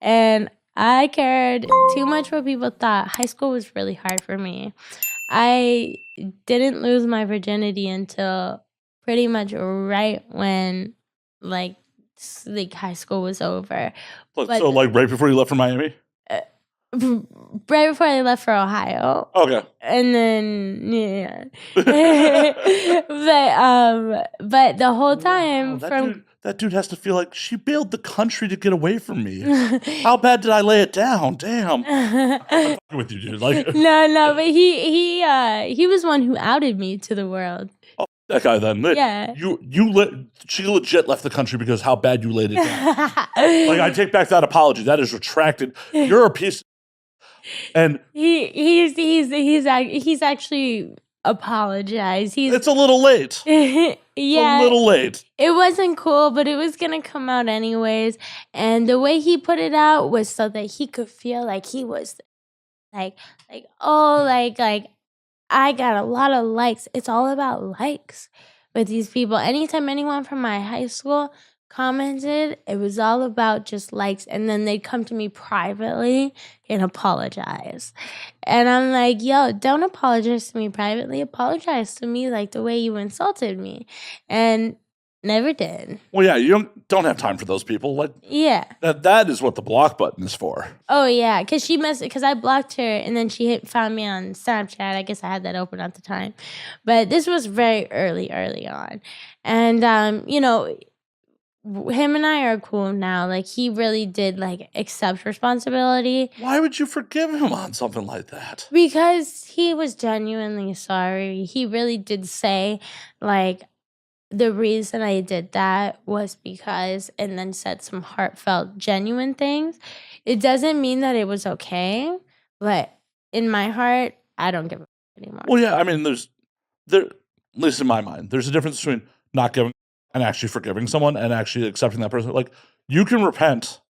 And I cared too much what people thought. High school was really hard for me. I didn't lose my virginity until pretty much right when like high school was over. But, so like right before you left for Miami? Right before I left for Ohio. Okay. And then yeah. but the whole time that dude has to feel like she bailed the country to get away from me. How bad did I lay it down? Damn. I'm with you, dude. Like no, but he was one who outed me to the world. Oh, that guy then. Yeah. She legit left the country because how bad you laid it down. Like I take back that apology. That is retracted. You're a piece. And he's actually apologized. It's a little late. Yeah, a little late. It wasn't cool, but it was gonna come out anyways. And the way he put it out was so that he could feel like he was like I got a lot of likes. It's all about likes with these people. Anytime anyone from my high school commented, it was all about just likes, and then they'd come to me privately and apologize. And I'm like, yo, don't apologize to me privately. Apologize to me like the way you insulted me. And never did. Well, yeah, you don't have time for those people. Like, yeah, that is what the block button is for. Oh yeah, because I blocked her, and then she found me on Snapchat. I guess I had that open at the time, but this was very early on, and you know, him and I are cool now. Like he really did like accept responsibility. Why would you forgive him on something like that? Because he was genuinely sorry. He really did say like, the reason I did that was because, and then said some heartfelt, genuine things. It doesn't mean that it was okay, but in my heart, I don't give a anymore. Well, yeah, I mean, at least in my mind, there's a difference between not giving and actually forgiving someone and actually accepting that person. Like, you can repent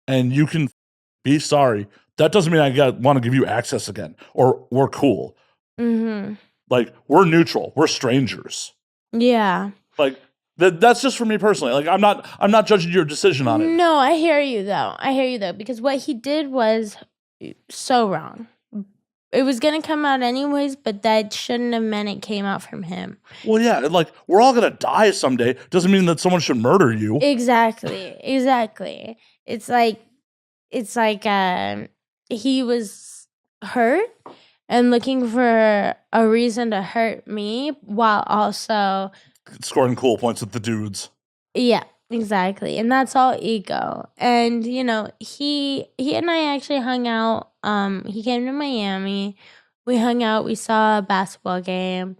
and you can be sorry. That doesn't mean I want to give you access again or we're cool. Mm-hmm. Like, we're neutral. We're strangers. Yeah. Like that's just for me personally. Like I'm not judging your decision on it. No, I hear you though, because what he did was so wrong. It was gonna come out anyways, but that shouldn't have meant it came out from him. Well, yeah, like we're all gonna die someday. Doesn't mean that someone should murder you. Exactly. It's like he was hurt and looking for a reason to hurt me while also scoring cool points with the dudes. Yeah, exactly. And that's all ego. And you know, he and I actually hung out. He came to Miami. We hung out, we saw a basketball game,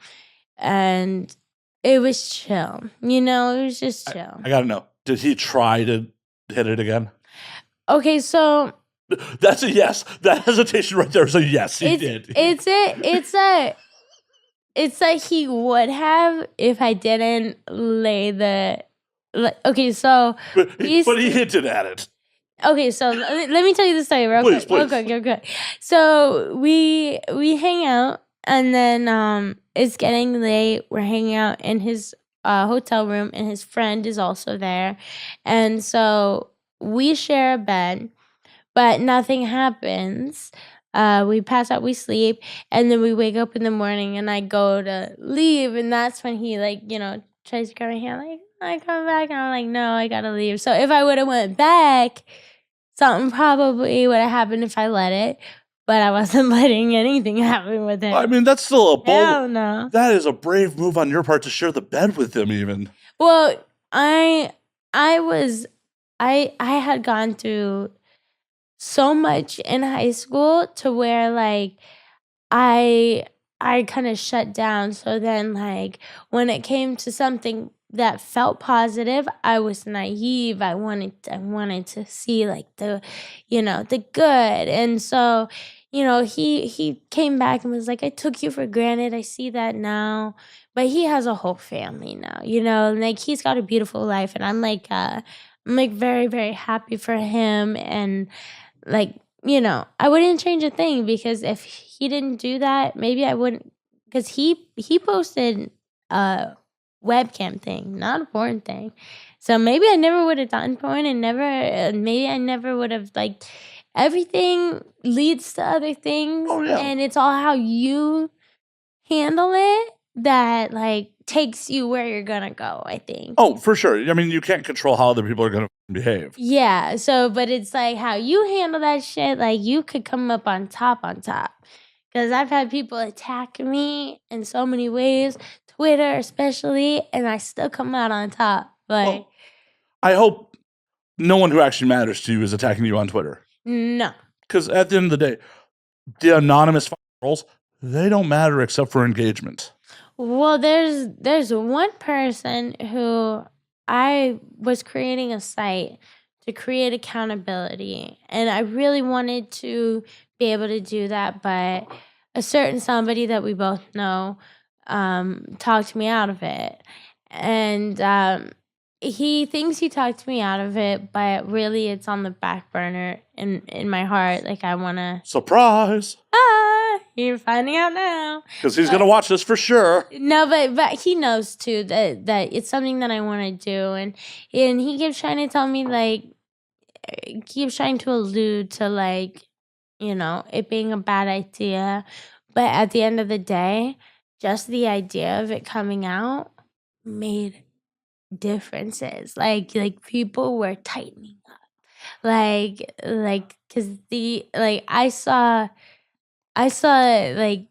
and it was chill. You know, it was just chill. I gotta know. Did he try to hit it again? Okay, so that's a yes. That hesitation right there is a yes. He did. It's like he would have if I didn't lay the. Okay, so but he hinted at it. Okay, so let me tell you the story real quick. Okay. So we hang out, and then it's getting late. We're hanging out in his hotel room, and his friend is also there, and so we share a bed, but nothing happens. We pass out, we sleep, and then we wake up in the morning, and I go to leave, and that's when he tries to grab my hand, like, I come back, and I'm like, no, I gotta leave. So if I would have went back, something probably would have happened if I let it, but I wasn't letting anything happen with him. I mean, that's still a bold. Hell no. That is a brave move on your part to share the bed with him, even. Well, I had gone through so much in high school to where like I kind of shut down. So then like when it came to something that felt positive, I was naive. I wanted to see like the good. And so, he came back and was like, I took you for granted. I see that now. But he has a whole family now, and like he's got a beautiful life, and I'm like very, very happy for him. And like, I wouldn't change a thing, because if he didn't do that, maybe I wouldn't, because he posted a webcam thing, not a porn thing. So maybe I never would have done porn, and maybe I never would have, like, everything leads to other things. Oh, yeah. And it's all how you handle it that, like, takes you where you're gonna go, I think. Oh, for sure. I mean, you can't control how other people are gonna behave. Yeah, so but it's like how you handle that shit, like, you could come up on top. Because I've had people attack me in so many ways, Twitter especially, and I still come out on top. Like, Well, I hope no one who actually matters to you is attacking you on Twitter. no. Because at the end of the day, the anonymous trolls, they don't matter except for engagement. Well, there's one person who I was creating a site to create accountability, and I really wanted to be able to do that, but a certain somebody that we both know talked me out of it. And he thinks he talked me out of it, but really it's on the back burner in my heart. Like, I want to. Surprise! You're finding out now. Because he's going to watch this for sure. No, but he knows too that it's something that I want to do, and he keeps trying to tell me, like, keeps trying to allude to, like, it being a bad idea, but at the end of the day, just the idea of it coming out made differences. Like people were tightening up, because I saw, like,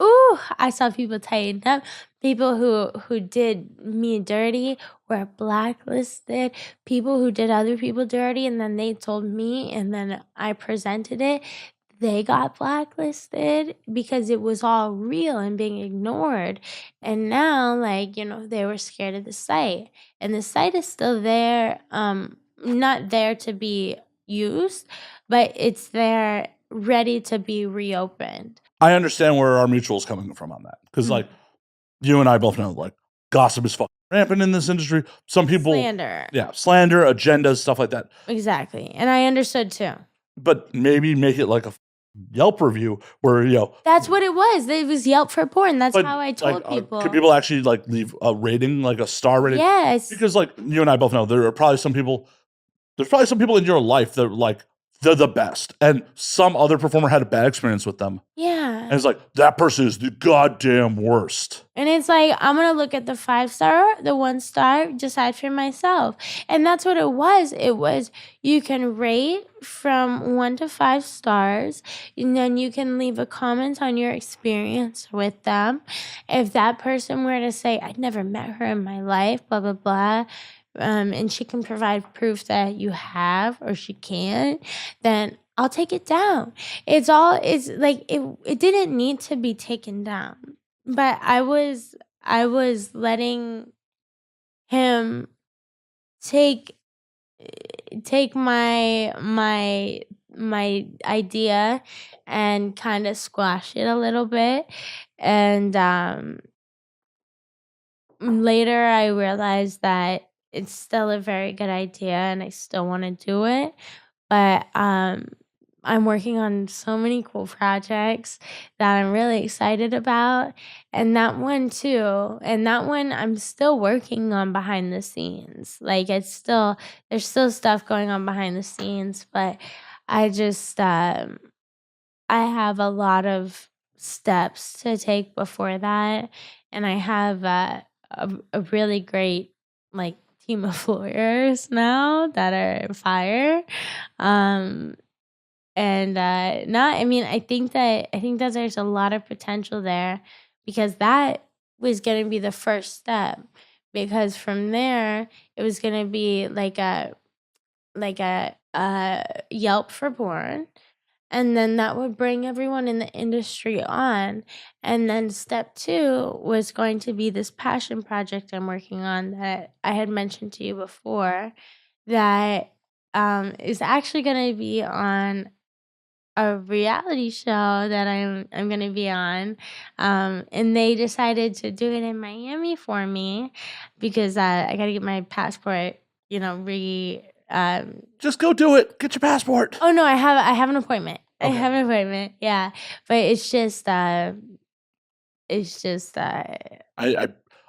ooh, I saw people tighten up. People who did me dirty were blacklisted. People who did other people dirty and then they told me and then I presented it, they got blacklisted because it was all real and being ignored. And now, like, they were scared of the site. And the site is still there, not there to be used, but it's there ready to be reopened. I understand where our mutual is coming from on that. Because, like, you and I both know, like, gossip is fucking rampant in this industry. Some people. Slander. Yeah, slander, agendas, stuff like that. Exactly. And I understood too. But maybe make it like a Yelp review where, That's what it was. It was Yelp for porn. That's how I told people. Could people actually, like, leave a rating, like a star rating? Yes. Because, like, you and I both know there's probably some people in your life that, like, they're the best. And some other performer had a bad experience with them. Yeah. And it's like, that person is the goddamn worst. And it's like, I'm going to look at the 5-star, the 1-star, decide for myself. And that's what it was. It was, you can rate from 1 to 5 stars, and then you can leave a comment on your experience with them. If that person were to say, I'd never met her in my life, blah, blah, blah, and she can provide proof that you have or she can't, then I'll take it down. It's like, it didn't need to be taken down, but I was letting him take my idea and kind of squash it a little bit. And later I realized that it's still a very good idea and I still want to do it. But I'm working on so many cool projects that I'm really excited about. And that one too. And that one I'm still working on behind the scenes. Like, there's still stuff going on behind the scenes, but I just I have a lot of steps to take before that. And I have a really great, like, team of lawyers now that are fire. I think that there's a lot of potential there, because that was going to be the first step, because from there it was going to be like a Yelp for porn. And then that would bring everyone in the industry on. And then step 2 was going to be this passion project I'm working on that I had mentioned to you before, that is actually going to be on a reality show that I'm going to be on. And they decided to do it in Miami for me because I got to get my passport, just go do it. Get your passport. Oh no, I have an appointment. Okay. I have an appointment. Yeah, but it's just I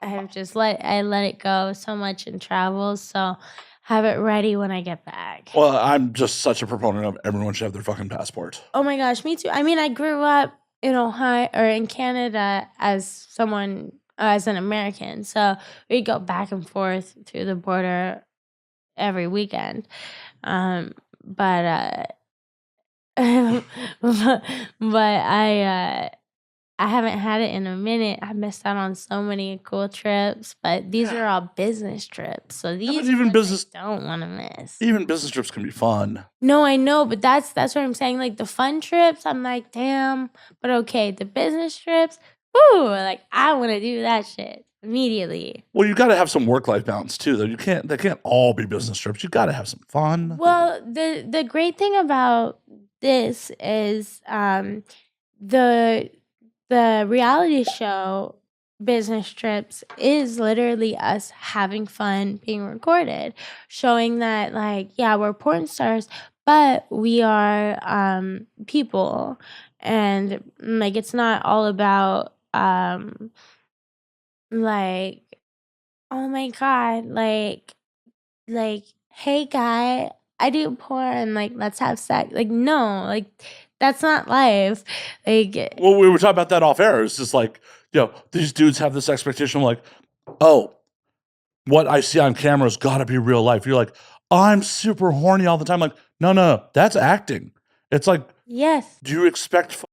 I've just let it go so much in travel, so have it ready when I get back. Well, I'm just such a proponent of everyone should have their fucking passport. Oh my gosh, me too. I mean, I grew up in Ohio or in Canada as an American, so we'd go back and forth through the border every weekend. But I haven't had it in a minute. I missed out on so many cool trips, but these are all business trips, so these even ones business- I don't want to miss. Even business trips can be fun. No, I know, but that's what I'm saying. Like the fun trips, I'm like, damn. But okay, the business trips, whoo, like I want to do that shit immediately. Well, you got to have some work-life balance too, though. They can't all be business trips. You got to have some fun. Well, the great thing about this is the reality show business trips is literally us having fun being recorded, showing that like, yeah, we're porn stars, but we are people, and like it's not all about like, oh my god, like hey guy, I do porn, like let's have sex. Like no, like that's not life. Like Well, we were talking about that off air. It's just like, these dudes have this expectation like, oh, what I see on camera has got to be real life. You're like, I'm super horny all the time. Like, no, that's acting. It's like, yes. do you expect,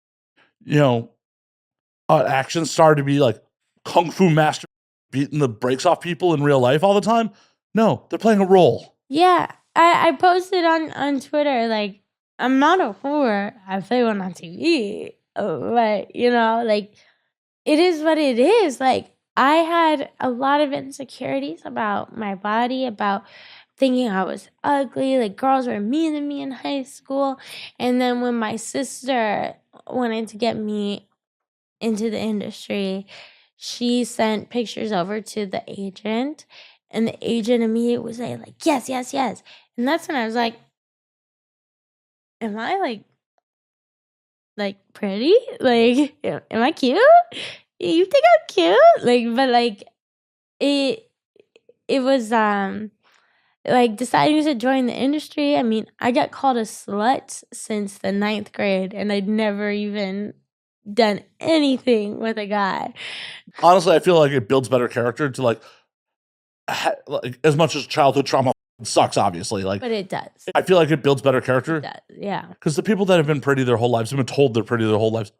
an action star to be like kung fu master beating the brakes off people in real life all the time? No, they're playing a role. Yeah, I posted on Twitter like, I'm not a whore. I play one on TV, but like it is what it is. Like I had a lot of insecurities about my body, about thinking I was ugly. Like girls were mean to me in high school, and then when my sister wanted to get me into the industry, she sent pictures over to the agent, and the agent immediately was saying like, yes, yes, yes. And that's when I was like, am I like pretty? Like, am I cute? You think I'm cute? Like, but like it was like deciding to join the industry. I mean, I got called a slut since the 9th grade, and I'd never even done anything with a guy. Honestly, I feel like it builds better character to like as much as childhood trauma sucks, obviously. Like, but it does. I feel like it builds better character. It does, yeah. Because the people that have been pretty their whole lives, have been told they're pretty their whole lives,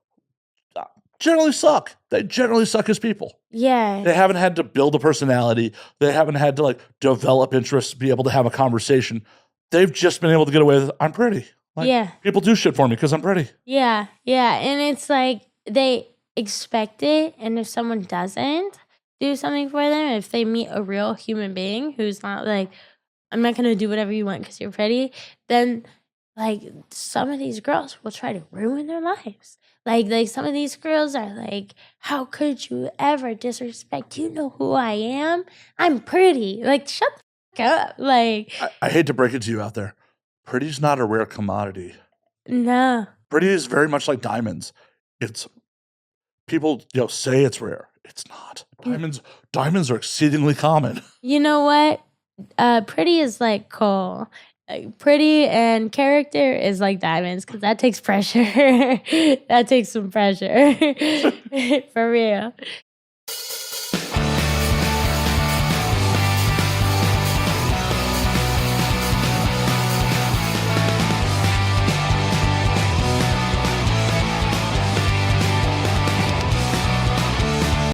generally suck. They generally suck as people. Yeah. They haven't had to build a personality. They haven't had to like develop interests, be able to have a conversation. They've just been able to get away with, I'm pretty. Like, yeah. People do shit for me because I'm pretty. Yeah, yeah. And it's like they expect it, and if someone doesn't do something for them, if they meet a real human being who's not like, I'm not gonna do whatever you want because you're pretty, then like some of these girls will try to ruin their lives. Like some of these girls are like, how could you ever disrespect? You know who I am? I'm pretty. Like, shut the fuck up. Like, I hate to break it to you out there. Pretty's not a rare commodity. no. Pretty is very much like diamonds. It's people say it's rare. It's not. Diamonds are exceedingly common. You know what? Pretty is like coal. Pretty and character is like diamonds, because that takes pressure. That takes some pressure. For real.